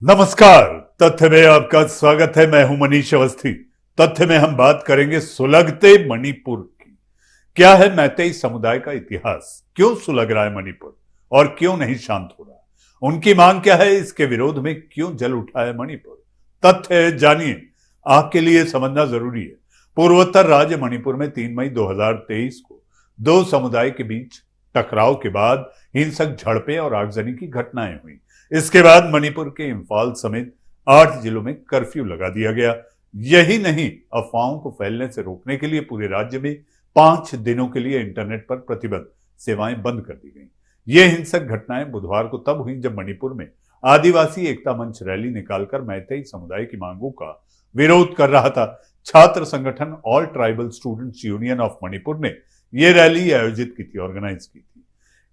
नमस्कार। तथ्य में आपका स्वागत है। मैं हूं मनीष अवस्थी। तथ्य में हम बात करेंगे सुलगते मणिपुर की। क्या है मैतेई समुदाय का इतिहास, क्यों सुलग रहा है मणिपुर और क्यों नहीं शांत हो रहा, उनकी मांग क्या है, इसके विरोध में क्यों जल उठा है मणिपुर। तथ्य जानिए, आपके लिए समझना जरूरी है। पूर्वोत्तर राज्य मणिपुर में 3 मई 2023 को दो समुदाय के बीच टकराव के बाद हिंसक झड़पें और आगजनी की घटनाएं हुई। इसके बाद मणिपुर के इंफाल समेत 8 जिलों में कर्फ्यू लगा दिया गया। यही नहीं, अफवाहों को फैलने से रोकने के लिए पूरे राज्य में 5 दिनों के लिए इंटरनेट पर प्रतिबंध सेवाएं बंद कर दी गई। ये हिंसक घटनाएं बुधवार को तब हुई जब मणिपुर में आदिवासी एकता मंच रैली निकालकर मैतेई समुदाय की मांगों का विरोध कर रहा था। छात्र संगठन all tribal students union of Manipur ने यह रैली आयोजित की थी, ऑर्गेनाइज की थी।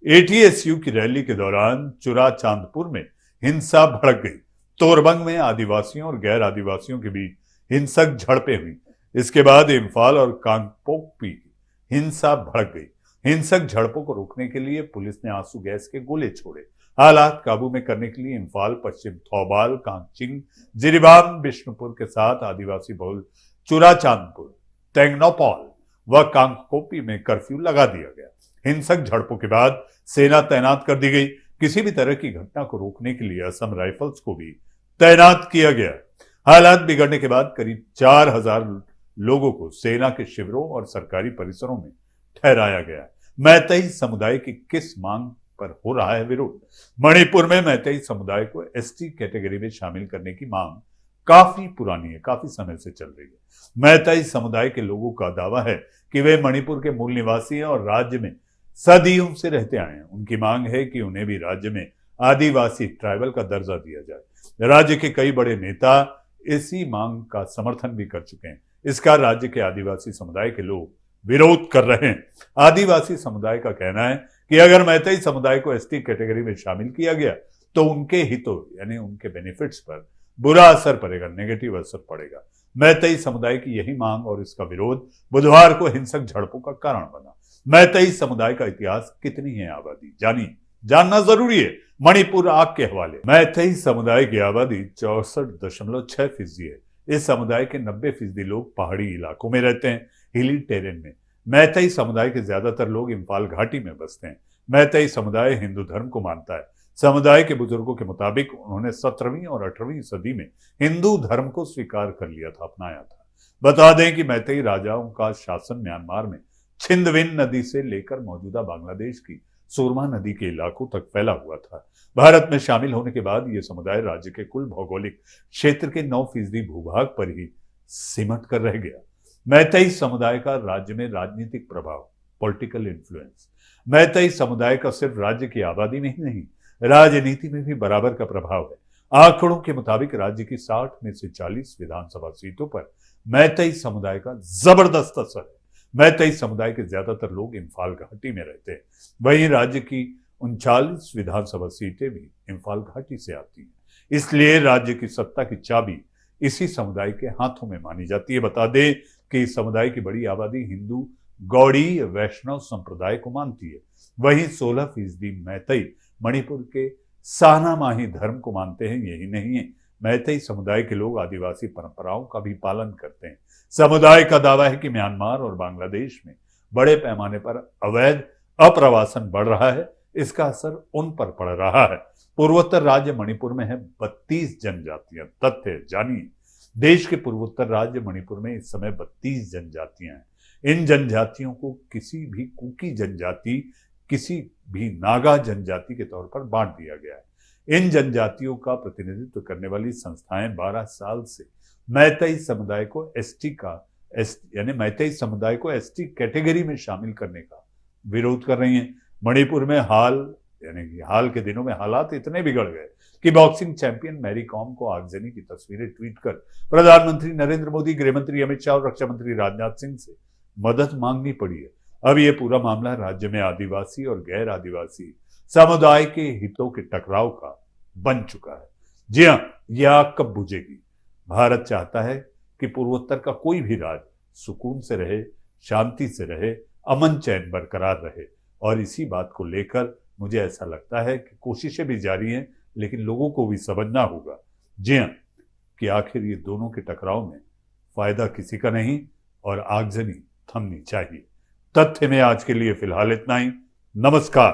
एटीएसयू की रैली के दौरान चुरा चांदपुर में हिंसा भड़क गई। तोरबंग में आदिवासियों और गैर आदिवासियों के बीच हिंसक झड़पें हुई। इसके बाद इम्फाल और कांगपोकपी हिंसा भड़क गई। हिंसक झड़पों को रोकने के लिए पुलिस ने आंसू गैस के गोले छोड़े। हालात काबू में करने के लिए इम्फाल, पश्चिम थौबाल, कांगचिंग, जिरीबाम, बिष्णुपुर के साथ आदिवासी बहुल चुरा चांदपुर, तेंगनौपॉल व कांगपोकपी में कर्फ्यू लगा दिया गया। हिंसक झड़पों के बाद सेना तैनात कर दी गई। किसी भी तरह की घटना को रोकने के लिए असम राइफल्स को भी तैनात किया गया। हालात बिगड़ने के बाद करीब 4000 लोगों को सेना के शिविरों और सरकारी परिसरों में ठहराया गया। मैतेई समुदाय की किस मांग पर हो रहा है विरोध? मणिपुर में मैतेई समुदाय को एसटी कैटेगरी में शामिल करने की मांग काफी पुरानी है, काफी समय से चल रही है। मैतेई समुदाय के लोगों का दावा है कि वे मणिपुर के मूल निवासी हैं और राज्य में सदियों से रहते आए हैं। उनकी मांग है कि उन्हें भी राज्य में आदिवासी ट्राइबल का दर्जा दिया जाए। राज्य के कई बड़े नेता इसी मांग का समर्थन भी कर चुके हैं। इसका राज्य के आदिवासी समुदाय के लोग विरोध कर रहे हैं। आदिवासी समुदाय का कहना है कि अगर मैतेई समुदाय को एसटी कैटेगरी में शामिल किया गया तो उनके हितों यानी उनके बेनिफिट्स पर बुरा असर पड़ेगा, नेगेटिव असर पड़ेगा। मैतेई समुदाय की यही मांग और इसका विरोध बुधवार को हिंसक झड़पों का कारण बना। मैतेई समुदाय का इतिहास, कितनी है आबादी, जानिए, जानना जरूरी है। मणिपुर आग के हवाले। मैतेई समुदाय की आबादी 64.6% है। इस समुदाय के 90% लोग पहाड़ी इलाकों में रहते हैं, हिली टेरेन में। मैतेई समुदाय के ज्यादातर लोग इम्फाल घाटी में बसते हैं। मैतेई समुदाय हिंदू धर्म को मानता है। समुदाय के बुजुर्गों के मुताबिक उन्होंने 17वीं और 18वीं सदी में हिंदू धर्म को स्वीकार कर लिया था, अपनाया था। बता दें कि मैतेई राजाओं का शासन म्यांमार में छिंदविन नदी से लेकर मौजूदा बांग्लादेश की सुरमा नदी के इलाकों तक फैला हुआ था। भारत में शामिल होने के बाद यह समुदाय राज्य के कुल भौगोलिक क्षेत्र के 9% भूभाग पर ही सिमट कर रह गया। मैतेई समुदाय का राज्य में राजनीतिक प्रभाव, पॉलिटिकल इन्फ्लुएंस। मैतेई समुदाय का सिर्फ राज्य की आबादी में ही नहीं, राजनीति में भी बराबर का प्रभाव है। आंकड़ों के मुताबिक राज्य की 60 में से 40 विधानसभा सीटों पर मैतेई समुदाय का जबरदस्त असर है। मैतेई समुदाय के ज्यादातर लोग इम्फाल घाटी में रहते हैं। वहीं राज्य की 39 विधानसभा सीटें भी इम्फाल घाटी से आती हैं। इसलिए राज्य की सत्ता की चाबी इसी समुदाय के हाथों में मानी जाती है। बता दें कि इस समुदाय की बड़ी आबादी हिंदू गौड़ी वैष्णव संप्रदाय को मानती है। वहीं 16% मैतेई मणिपुर के साना माही धर्म को मानते हैं। यही नहीं है, मैतेई समुदाय के लोग आदिवासी परंपराओं का भी पालन करते हैं। समुदाय का दावा है कि म्यांमार और बांग्लादेश में बड़े पैमाने पर अवैध अप्रवासन बढ़ रहा है। इसका असर उन पर पड़ रहा है। पूर्वोत्तर राज्य मणिपुर में है 32 जनजातियां। तथ्य जानिए, देश के पूर्वोत्तर राज्य मणिपुर में इस समय 32 जनजातियां हैं। इन जनजातियों को किसी भी कुकी जनजाति, किसी भी नागा जनजाति के तौर पर बांट दिया गया है। इन जनजातियों का प्रतिनिधित्व करने वाली संस्थाएं 12 साल से मैतेई समुदाय को मैतेई समुदाय को एसटी कैटेगरी में शामिल करने का विरोध कर रही हैं। मणिपुर में हाल के दिनों में हालात इतने बिगड़ गए कि बॉक्सिंग चैंपियन मैरी कॉम को आगजनी की तस्वीरें ट्वीट कर प्रधानमंत्री नरेंद्र मोदी, गृहमंत्री अमित शाह और रक्षा मंत्री राजनाथ सिंह से मदद मांगनी पड़ी है। अब यह पूरा मामला राज्य में आदिवासी और गैर आदिवासी समुदाय के हितों के टकराव का बन चुका है। जी हां, यह आग कब बुझेगी? भारत चाहता है कि पूर्वोत्तर का कोई भी राज्य सुकून से रहे, शांति से रहे, अमन चैन बरकरार रहे। और इसी बात को लेकर मुझे ऐसा लगता है कि कोशिशें भी जारी हैं, लेकिन लोगों को भी समझना होगा जी हां, कि आखिर ये दोनों के टकराव में फायदा किसी का नहीं और आगजनी थमनी चाहिए। तथ्य में आज के लिए फिलहाल इतना ही। नमस्कार।